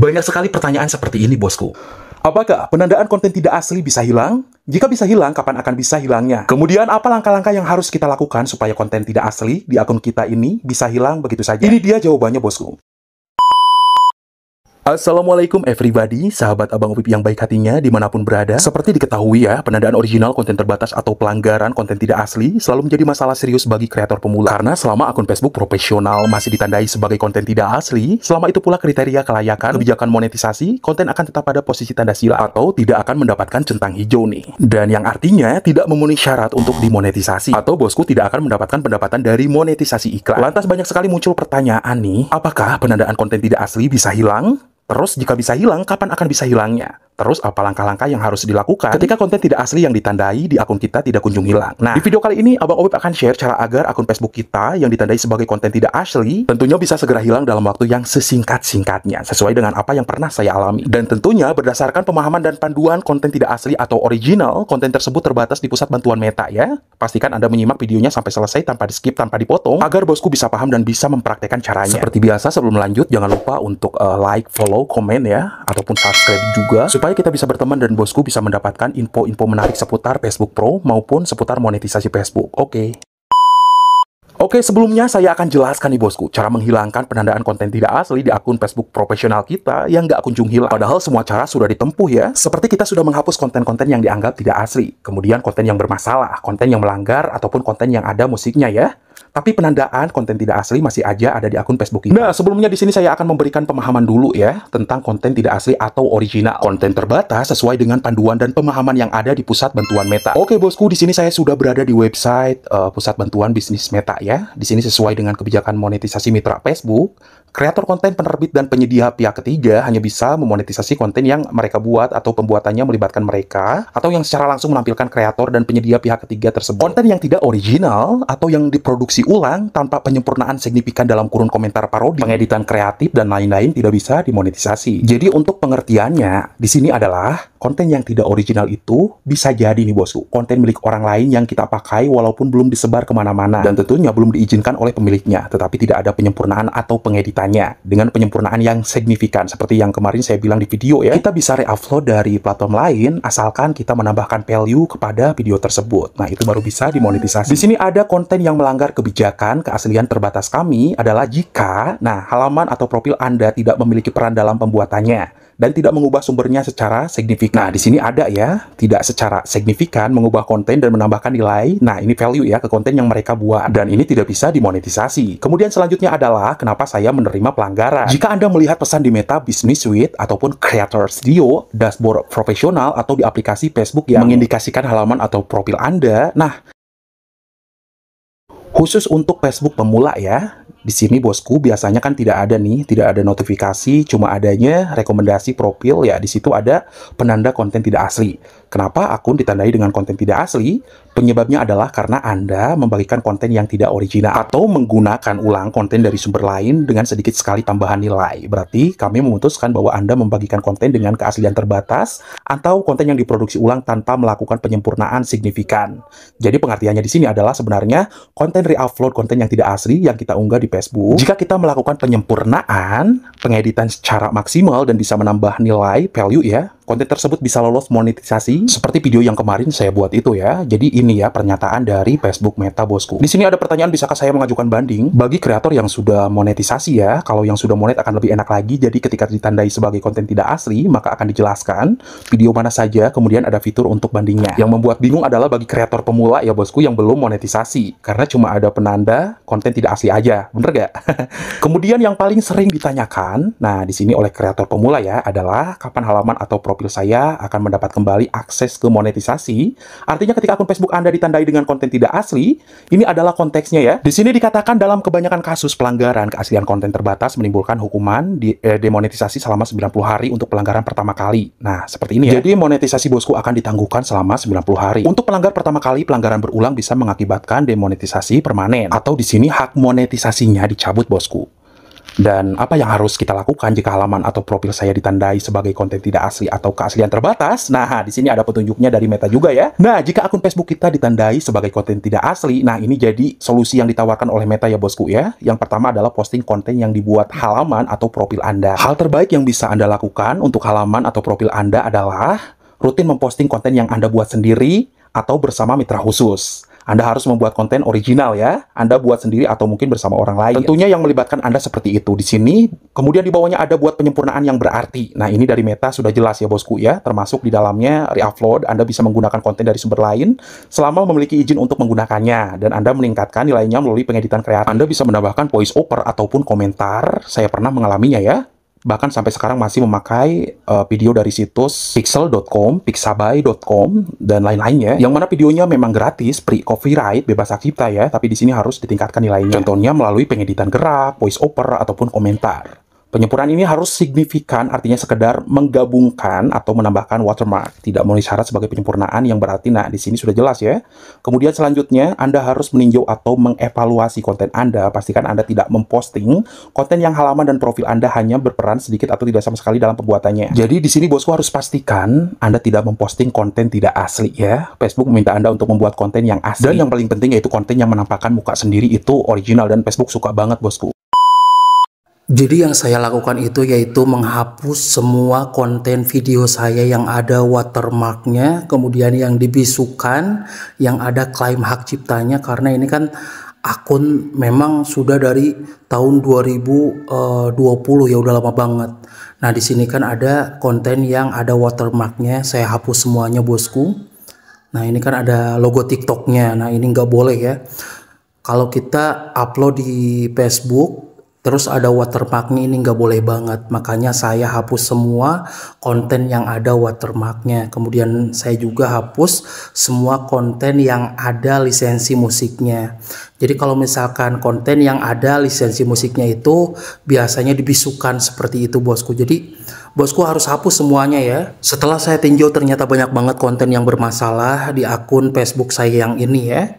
Banyak sekali pertanyaan seperti ini, bosku. Apakah penandaan konten tidak asli bisa hilang? Jika bisa hilang, kapan akan bisa hilangnya? Kemudian, apa langkah-langkah yang harus kita lakukan supaya konten tidak asli di akun kita ini bisa hilang begitu saja? Ini dia jawabannya, bosku. Assalamualaikum everybody, sahabat Abang Upip yang baik hatinya dimanapun berada. Seperti diketahui ya, penandaan original konten terbatas atau pelanggaran konten tidak asli selalu menjadi masalah serius bagi kreator pemula. Karena selama akun Facebook profesional masih ditandai sebagai konten tidak asli, selama itu pula kriteria kelayakan, kebijakan monetisasi, konten akan tetap pada posisi tanda sila atau tidak akan mendapatkan centang hijau nih. Dan yang artinya tidak memenuhi syarat untuk dimonetisasi atau bosku tidak akan mendapatkan pendapatan dari monetisasi iklan. Lantas banyak sekali muncul pertanyaan nih, apakah penandaan konten tidak asli bisa hilang? Terus jika bisa hilang, kapan akan bisa hilangnya? Terus apa langkah-langkah yang harus dilakukan ketika konten tidak asli yang ditandai di akun kita tidak kunjung hilang? Nah, di video kali ini Abang Opip akan share cara agar akun Facebook kita yang ditandai sebagai konten tidak asli tentunya bisa segera hilang dalam waktu yang sesingkat-singkatnya sesuai dengan apa yang pernah saya alami. Dan tentunya berdasarkan pemahaman dan panduan konten tidak asli atau original, konten tersebut terbatas di pusat bantuan Meta ya. Pastikan Anda menyimak videonya sampai selesai tanpa di-skip, tanpa dipotong agar bosku bisa paham dan bisa mempraktekkan caranya. Seperti biasa sebelum lanjut jangan lupa untuk like, follow, komen ya ataupun subscribe juga supaya kita bisa berteman dan bosku bisa mendapatkan info-info menarik seputar Facebook Pro maupun seputar monetisasi Facebook. Oke, sebelumnya saya akan jelaskan nih bosku cara menghilangkan penandaan konten tidak asli di akun Facebook profesional kita yang nggak kunjung hilang. Padahal semua cara sudah ditempuh ya. Seperti kita sudah menghapus konten-konten yang dianggap tidak asli, kemudian konten yang bermasalah, konten yang melanggar, ataupun konten yang ada musiknya ya. Tapi penandaan konten tidak asli masih aja ada di akun Facebook kita. Nah, sebelumnya di sini saya akan memberikan pemahaman dulu ya tentang konten tidak asli atau original. Konten terbatas sesuai dengan panduan dan pemahaman yang ada di pusat bantuan Meta. Oke bosku, di sini saya sudah berada di website pusat bantuan bisnis Meta ya. Di sini sesuai dengan kebijakan monetisasi mitra Facebook, kreator konten, penerbit dan penyedia pihak ketiga hanya bisa memonetisasi konten yang mereka buat atau pembuatannya melibatkan mereka atau yang secara langsung menampilkan kreator dan penyedia pihak ketiga tersebut. Konten yang tidak original atau yang diproduksi ulang tanpa penyempurnaan signifikan dalam kurun komentar parodi, pengeditan kreatif dan lain-lain tidak bisa dimonetisasi. Jadi untuk pengertiannya di sini adalah konten yang tidak original itu bisa jadi nih bosku, konten milik orang lain yang kita pakai walaupun belum disebar kemana-mana dan tentunya belum diizinkan oleh pemiliknya, tetapi tidak ada penyempurnaan atau pengeditannya dengan penyempurnaan yang signifikan seperti yang kemarin saya bilang di video ya. Kita bisa re-upload dari platform lain asalkan kita menambahkan value kepada video tersebut. Nah, itu baru bisa dimonetisasi. Di sini ada konten yang melanggar kebijakan keaslian terbatas kami adalah jika halaman atau profil Anda tidak memiliki peran dalam pembuatannya dan tidak mengubah sumbernya secara signifikan. Nah, di sini ada ya, tidak secara signifikan mengubah konten dan menambahkan nilai. Nah, ini value ya ke konten yang mereka buat dan ini tidak bisa dimonetisasi. Kemudian selanjutnya adalah kenapa saya menerima pelanggaran. Jika Anda melihat pesan di Meta Business Suite ataupun Creator Studio, dashboard profesional atau di aplikasi Facebook yang mengindikasikan halaman atau profil Anda, khusus untuk Facebook pemula ya. Di sini bosku biasanya kan tidak ada notifikasi, cuma adanya rekomendasi profil ya. Di situ ada penanda konten tidak asli. Kenapa akun ditandai dengan konten tidak asli? Penyebabnya adalah karena Anda membagikan konten yang tidak original atau menggunakan ulang konten dari sumber lain dengan sedikit sekali tambahan nilai. Berarti kami memutuskan bahwa Anda membagikan konten dengan keaslian terbatas atau konten yang diproduksi ulang tanpa melakukan penyempurnaan signifikan. Jadi pengertiannya di sini adalah sebenarnya konten re-upload konten yang tidak asli yang kita unggah di Facebook. Jika kita melakukan penyempurnaan, pengeditan secara maksimal dan bisa menambah nilai value ya, konten tersebut bisa lolos monetisasi seperti video yang kemarin saya buat itu ya. Jadi ini ya pernyataan dari Facebook Meta bosku. Di sini ada pertanyaan, bisakah saya mengajukan banding bagi kreator yang sudah monetisasi ya? Kalau yang sudah monet akan lebih enak lagi. Jadi ketika ditandai sebagai konten tidak asli, maka akan dijelaskan video mana saja, kemudian ada fitur untuk bandingnya. Yang membuat bingung adalah bagi kreator pemula ya bosku yang belum monetisasi, karena cuma ada penanda konten tidak asli aja. Bener gak? Kemudian yang paling sering ditanyakan, di sini oleh kreator pemula ya, adalah kapan halaman atau profil saya akan mendapat kembali akses ke monetisasi. Artinya ketika akun Facebook Anda ditandai dengan konten tidak asli, ini adalah konteksnya ya. Di sini dikatakan dalam kebanyakan kasus pelanggaran keaslian konten terbatas menimbulkan hukuman demonetisasi selama 90 hari untuk pelanggaran pertama kali. Nah, seperti ini ya. Jadi monetisasi bosku akan ditangguhkan selama 90 hari. Untuk pelanggar pertama kali, pelanggaran berulang bisa mengakibatkan demonetisasi permanen atau di sini hak monetisasinya dicabut bosku. Dan apa yang harus kita lakukan jika halaman atau profil saya ditandai sebagai konten tidak asli atau keaslian terbatas? Nah, di sini ada petunjuknya dari Meta juga ya. Nah, jika akun Facebook kita ditandai sebagai konten tidak asli, nah ini jadi solusi yang ditawarkan oleh Meta ya bosku ya. Yang pertama adalah posting konten yang dibuat halaman atau profil Anda. Hal terbaik yang bisa Anda lakukan untuk halaman atau profil Anda adalah rutin memposting konten yang Anda buat sendiri atau bersama mitra khusus. Anda harus membuat konten original ya. Anda buat sendiri atau mungkin bersama orang lain. Tentunya yang melibatkan Anda seperti itu. Di sini, kemudian di bawahnya ada buat penyempurnaan yang berarti. Nah, ini dari Meta sudah jelas ya bosku ya. Termasuk di dalamnya re-upload. Anda bisa menggunakan konten dari sumber lain selama memiliki izin untuk menggunakannya. Dan Anda meningkatkan nilainya melalui pengeditan kreatif. Anda bisa menambahkan voice over ataupun komentar. Saya pernah mengalaminya ya. Bahkan sampai sekarang masih memakai video dari situs pixel.com, pixabay.com, dan lain-lainnya. Yang mana videonya memang gratis, free copyright, bebas hak cipta ya, tapi di sini harus ditingkatkan nilainya. Contohnya melalui pengeditan gerak, voice over, ataupun komentar. Penyempurnaan ini harus signifikan, artinya sekedar menggabungkan atau menambahkan watermark. Tidak memenuhi syarat sebagai penyempurnaan yang berarti, nah di sini sudah jelas ya. Kemudian selanjutnya, Anda harus meninjau atau mengevaluasi konten Anda. Pastikan Anda tidak memposting konten yang halaman dan profil Anda hanya berperan sedikit atau tidak sama sekali dalam pembuatannya. Jadi di sini bosku harus pastikan Anda tidak memposting konten tidak asli ya. Facebook meminta Anda untuk membuat konten yang asli. Dan yang paling penting yaitu konten yang menampakkan muka sendiri itu original, dan Facebook suka banget bosku. Jadi yang saya lakukan itu yaitu menghapus semua konten video saya yang ada watermarknya, kemudian yang dibisukan, yang ada klaim hak ciptanya, karena ini kan akun memang sudah dari tahun 2020 ya, udah lama banget. Nah di sini kan ada konten yang ada watermarknya, saya hapus semuanya bosku. Nah ini kan ada logo TikToknya, nah ini nggak boleh ya. Kalau kita upload di Facebook terus ada watermarknya, ini nggak boleh banget. Makanya saya hapus semua konten yang ada watermarknya. Kemudian saya juga hapus semua konten yang ada lisensi musiknya. Jadi kalau misalkan konten yang ada lisensi musiknya itu biasanya dibisukan seperti itu bosku. Jadi bosku harus hapus semuanya ya. Setelah saya tinjau ternyata banyak banget konten yang bermasalah di akun Facebook saya yang ini ya.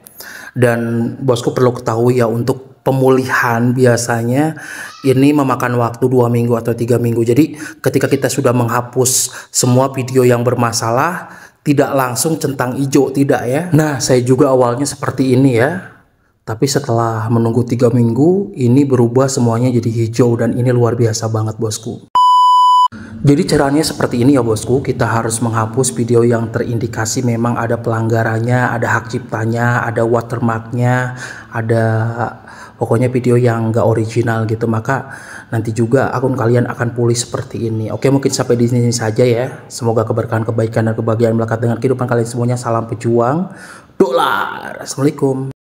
Dan bosku perlu ketahui ya, untuk pemulihan biasanya ini memakan waktu 2 minggu atau 3 minggu. Jadi ketika kita sudah menghapus semua video yang bermasalah, tidak langsung centang hijau, tidak ya. Nah saya juga awalnya seperti ini ya, tapi setelah menunggu 3 minggu ini berubah semuanya jadi hijau, dan ini luar biasa banget bosku. Jadi caranya seperti ini ya bosku, kita harus menghapus video yang terindikasi memang ada pelanggarannya, ada hak ciptanya, ada watermarknya, ada pokoknya video yang nggak original gitu. Maka nanti juga akun kalian akan pulih seperti ini. Oke, mungkin sampai di sini saja ya. Semoga keberkahan, kebaikan, dan kebahagiaan melekat dengan kehidupan kalian semuanya. Salam pejuang, dolar. Assalamualaikum.